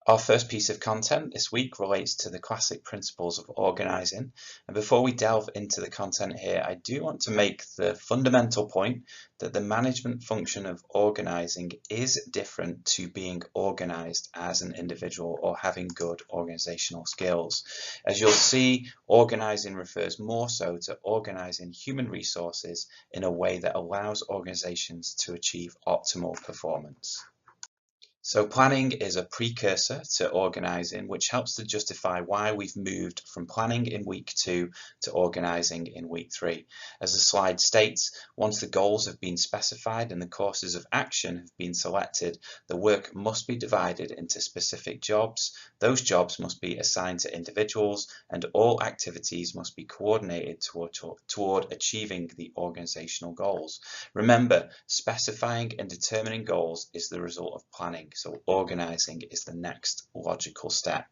Our first piece of content this week relates to the classic principles of organising. And before we delve into the content here, I do want to make the fundamental point that the management function of organising is different to being organised as an individual or having good organisational skills. As you'll see, organising refers more so to organising human resources in a way that allows organisations to achieve optimal performance. So planning is a precursor to organising, which helps to justify why we've moved from planning in week 2 to organising in week 3. As the slide states, once the goals have been specified and the courses of action have been selected, the work must be divided into specific jobs. Those jobs must be assigned to individuals, and all activities must be coordinated toward achieving the organisational goals. Remember, specifying and determining goals is the result of planning. So organising is the next logical step.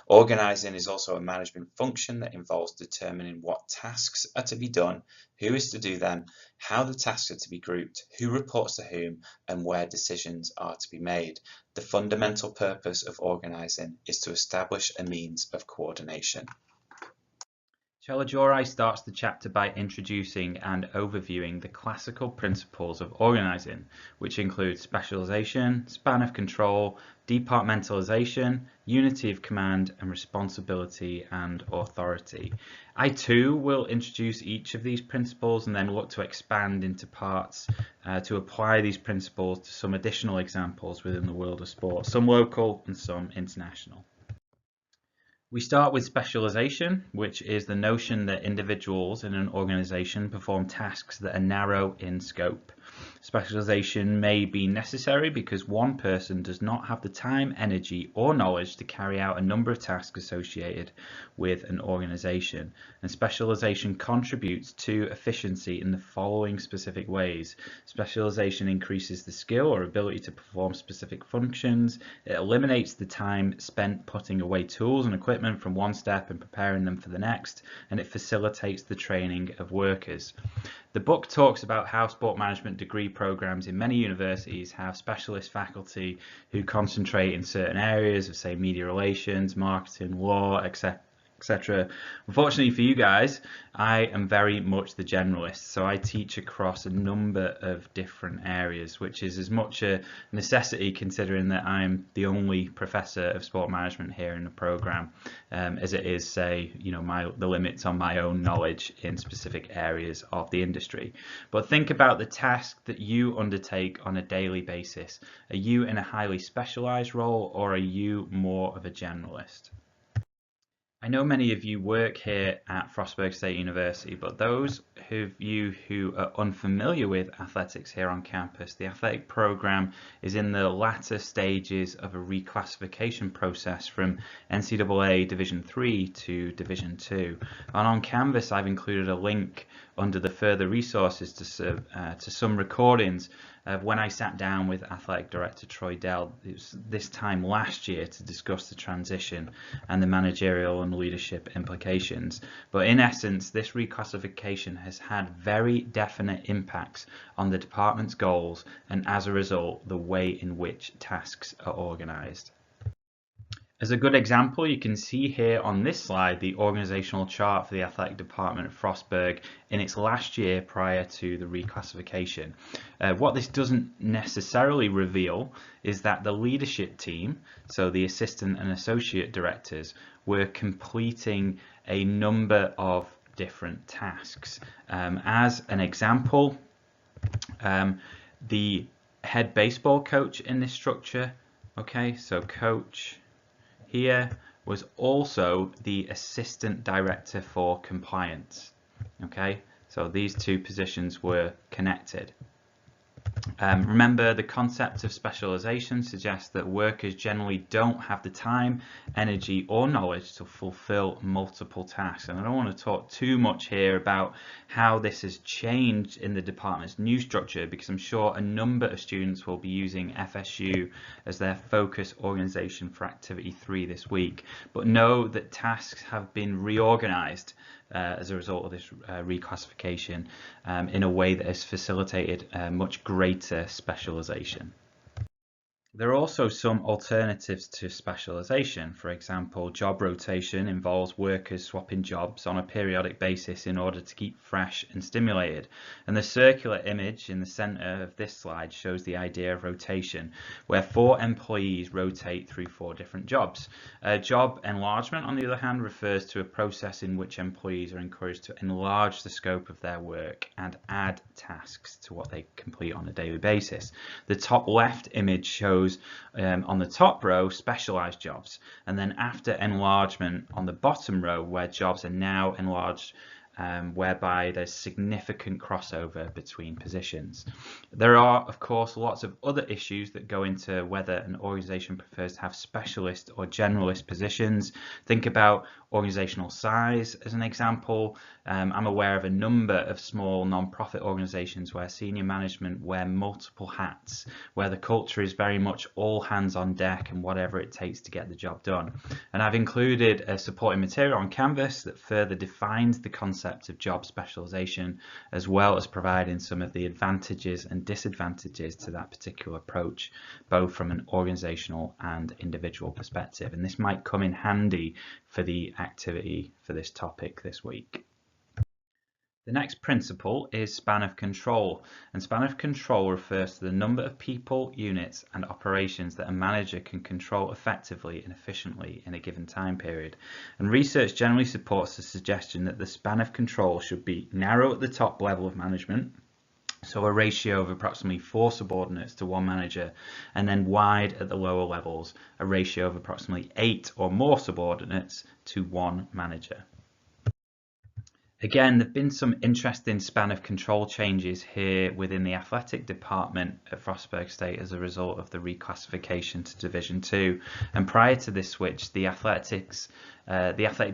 Organising is also a management function that involves determining what tasks are to be done, who is to do them, how the tasks are to be grouped, who reports to whom, and where decisions are to be made. The fundamental purpose of organising is to establish a means of coordination. Chellajorai starts the chapter by introducing and overviewing the classical principles of organising, which include specialisation, span of control, departmentalisation, unity of command, and responsibility and authority. I too will introduce each of these principles and then look to expand into parts to apply these principles to some additional examples within the world of sport, some local and some international. We start with specialization, which is the notion that individuals in an organization perform tasks that are narrow in scope. Specialization may be necessary because one person does not have the time, energy, or knowledge to carry out a number of tasks associated with an organization. And specialization contributes to efficiency in the following specific ways. Specialization increases the skill or ability to perform specific functions. It eliminates the time spent putting away tools and equipment from one step and preparing them for the next, and it facilitates the training of workers. The book talks about how sport management degree programs in many universities have specialist faculty who concentrate in certain areas of, say, media relations, marketing, law, etc. Unfortunately for you guys, I am very much the generalist, so I teach across a number of different areas, which is as much a necessity considering that I'm the only professor of sport management here in the program, as it is, say, the limits on my own knowledge in specific areas of the industry. But think about the task that you undertake on a daily basis. Are you in a highly specialized role, or are you more of a generalist? I know many of you work here at Frostburg State University, but those of you who are unfamiliar with athletics here on campus, the athletic program is in the latter stages of a reclassification process from NCAA Division 3 to Division 2. And on Canvas, I've included a link under the further resources to some recordings of when I sat down with Athletic Director Troy Dell this time last year to discuss the transition and the managerial and leadership implications. But in essence, this reclassification has had very definite impacts on the department's goals and, as a result, the way in which tasks are organised. As a good example, you can see here on this slide the organisational chart for the athletic department at Frostburg in its last year prior to the reclassification. What this doesn't necessarily reveal is that the leadership team, so the assistant and associate directors, were completing a number of different tasks. As an example, the head baseball coach in this structure, okay, so coach here was also the assistant director for compliance. Okay, so these two positions were connected. Remember, the concept of specialization suggests that workers generally don't have the time, energy, or knowledge to fulfill multiple tasks. And I don't want to talk too much here about how this has changed in the department's new structure, because I'm sure a number of students will be using FSU as their focus organization for Activity 3 this week. But know that tasks have been reorganized as a result of this reclassification in a way that has facilitated much greater specialization. There are also some alternatives to specialisation. For example, job rotation involves workers swapping jobs on a periodic basis in order to keep fresh and stimulated. And the circular image in the centre of this slide shows the idea of rotation, where 4 employees rotate through 4 different jobs. Job enlargement, on the other hand, refers to a process in which employees are encouraged to enlarge the scope of their work and add tasks to what they complete on a daily basis. The top left image shows on the top row specialized jobs, and then after enlargement on the bottom row where jobs are now enlarged, whereby there's significant crossover between positions. There are, of course, lots of other issues that go into whether an organization prefers to have specialist or generalist positions. Think about organizational size as an example. I'm aware of a number of small non-profit organizations where senior management wear multiple hats, where the culture is very much all hands on deck and whatever it takes to get the job done. And I've included a supporting material on Canvas that further defines the concept of job specialization, as well as providing some of the advantages and disadvantages to that particular approach, both from an organizational and individual perspective. And this might come in handy for the activity for this topic this week. The next principle is span of control, and span of control refers to the number of people, units and operations that a manager can control effectively and efficiently in a given time period. And research generally supports the suggestion that the span of control should be narrow at the top level of management, so a ratio of approximately 4 subordinates to 1 manager, and then wide at the lower levels, a ratio of approximately 8 or more subordinates to 1 manager. Again, there have been some interesting span of control changes here within the athletic department at Frostburg State as a result of the reclassification to Division 2. And prior to this switch, the athletic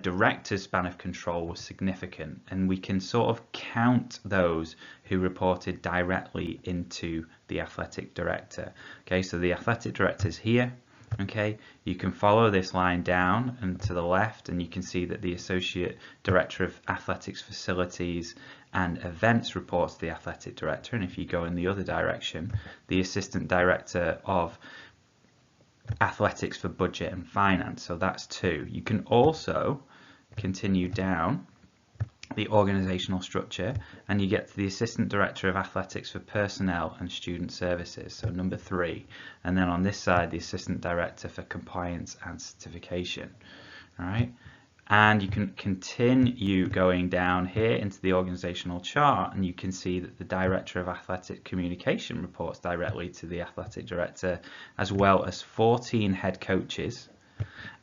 director's span of control was significant, and we can sort of count those who reported directly into the athletic director. Okay, so the athletic director is here. Okay, you can follow this line down and to the left, and you can see that the Associate Director of Athletics Facilities and Events reports to the Athletic Director, and if you go in the other direction, the Assistant Director of Athletics for Budget and Finance, so that's 2. You can also continue down the organizational structure and you get to the Assistant Director of Athletics for Personnel and Student Services, so number 3, and then on this side the Assistant Director for Compliance and Certification. All right, and you can continue going down here into the organizational chart, and you can see that the Director of Athletic Communication reports directly to the Athletic Director, as well as 14 head coaches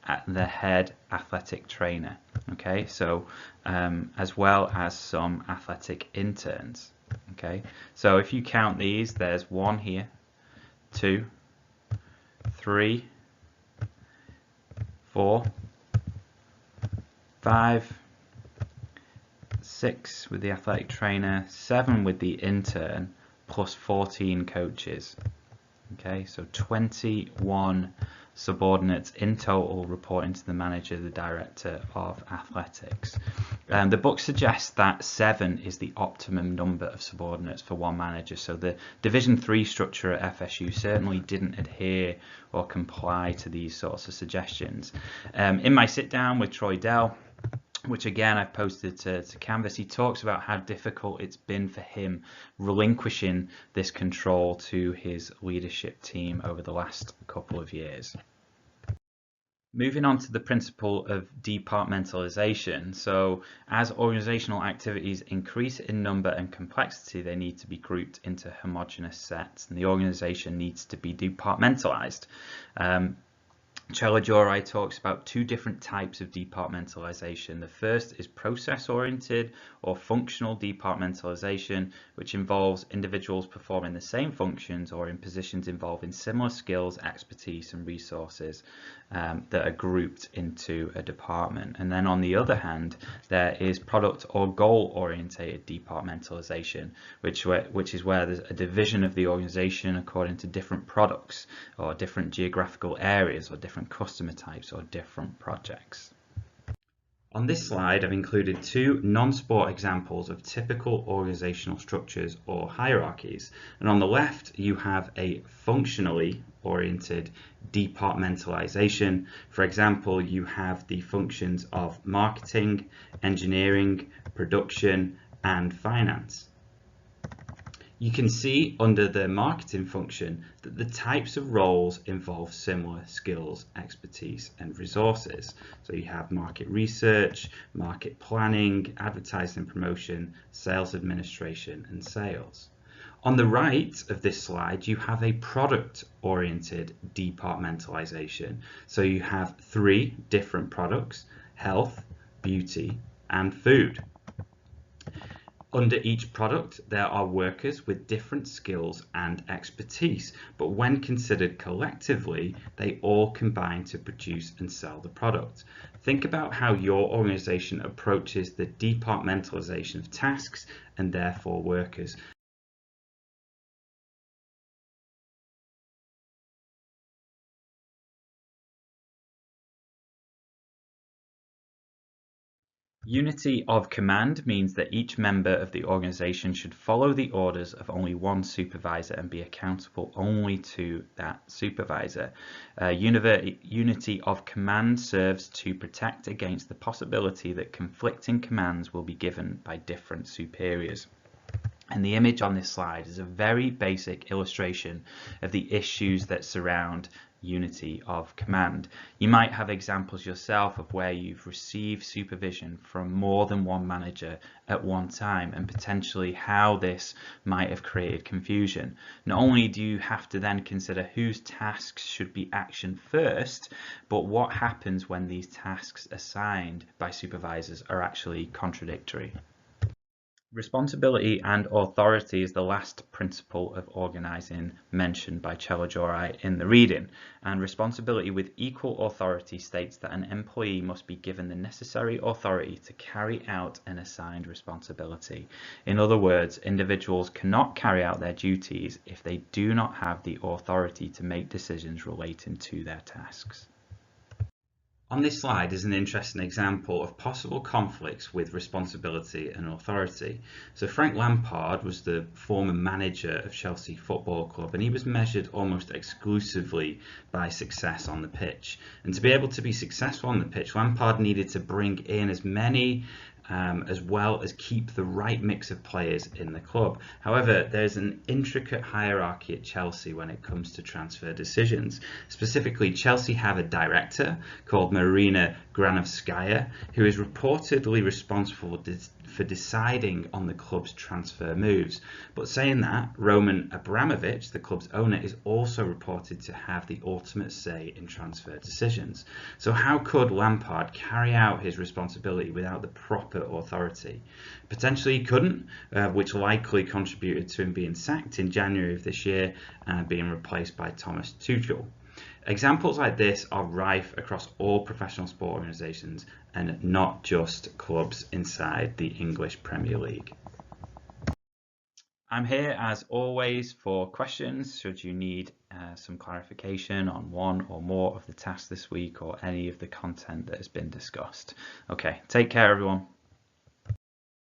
at the head athletic trainer. Okay, so as well as some athletic interns. Okay, so if you count these, there's 1 here, 2, 3, 4, 5, 6 with the athletic trainer, 7 with the intern, plus 14 coaches. Okay, so 21 subordinates in total reporting to the manager, the director of athletics. The book suggests that 7 is the optimum number of subordinates for 1 manager. So the Division 3 structure at FSU certainly didn't adhere or comply to these sorts of suggestions. In my sit down with Troy Dell, which again I've posted to Canvas, he talks about how difficult it's been for him relinquishing this control to his leadership team over the last couple of years. Moving on to the principle of departmentalization. So as organizational activities increase in number and complexity, they need to be grouped into homogeneous sets, and the organization needs to be departmentalized. Chelajori talks about 2 different types of departmentalization. The first is process-oriented or functional departmentalization, which involves individuals performing the same functions or in positions involving similar skills, expertise and resources that are grouped into a department. And then on the other hand, there is product or goal-oriented departmentalization, which is where there's a division of the organization according to different products or different geographical areas or different customer types or different projects. On this slide, I've included two non-sport examples of typical organizational structures or hierarchies. And on the left, you have a functionally oriented departmentalization. For example, you have the functions of marketing, engineering, production, and finance. You can see under the marketing function that the types of roles involve similar skills, expertise, and resources. So you have market research, market planning, advertising promotion, sales administration, and sales. On the right of this slide, you have a product-oriented departmentalization. So you have three different products: health, beauty, and food. Under each product, there are workers with different skills and expertise, but when considered collectively, they all combine to produce and sell the product. Think about how your organization approaches the departmentalization of tasks and therefore workers. Unity of command means that each member of the organization should follow the orders of only one supervisor and be accountable only to that supervisor. Unity of command serves to protect against the possibility that conflicting commands will be given by different superiors. And the image on this slide is a very basic illustration of the issues that surround unity of command. You might have examples yourself of where you've received supervision from more than one manager at one time, and potentially how this might have created confusion. Not only do you have to then consider whose tasks should be actioned first, but what happens when these tasks assigned by supervisors are actually contradictory. Responsibility and authority is the last principle of organising mentioned by Chellajorai in the reading, and responsibility with equal authority states that an employee must be given the necessary authority to carry out an assigned responsibility. In other words, individuals cannot carry out their duties if they do not have the authority to make decisions relating to their tasks. On this slide is an interesting example of possible conflicts with responsibility and authority. So Frank Lampard was the former manager of Chelsea Football Club, and he was measured almost exclusively by success on the pitch. And to be able to be successful on the pitch, Lampard needed to bring in as many as well as keep the right mix of players in the club. However, there's an intricate hierarchy at Chelsea when it comes to transfer decisions. Specifically, Chelsea have a director called Marina Granovskaya, who is reportedly responsible for deciding on the club's transfer moves. But saying that, Roman Abramovich, the club's owner, is also reported to have the ultimate say in transfer decisions. So how could Lampard carry out his responsibility without the proper authority? Potentially he couldn't, which likely contributed to him being sacked in January of this year and being replaced by Thomas Tuchel. Examples like this are rife across all professional sport organisations and not just clubs inside the English Premier League. I'm here as always for questions should you need some clarification on one or more of the tasks this week or any of the content that has been discussed. Okay, take care everyone.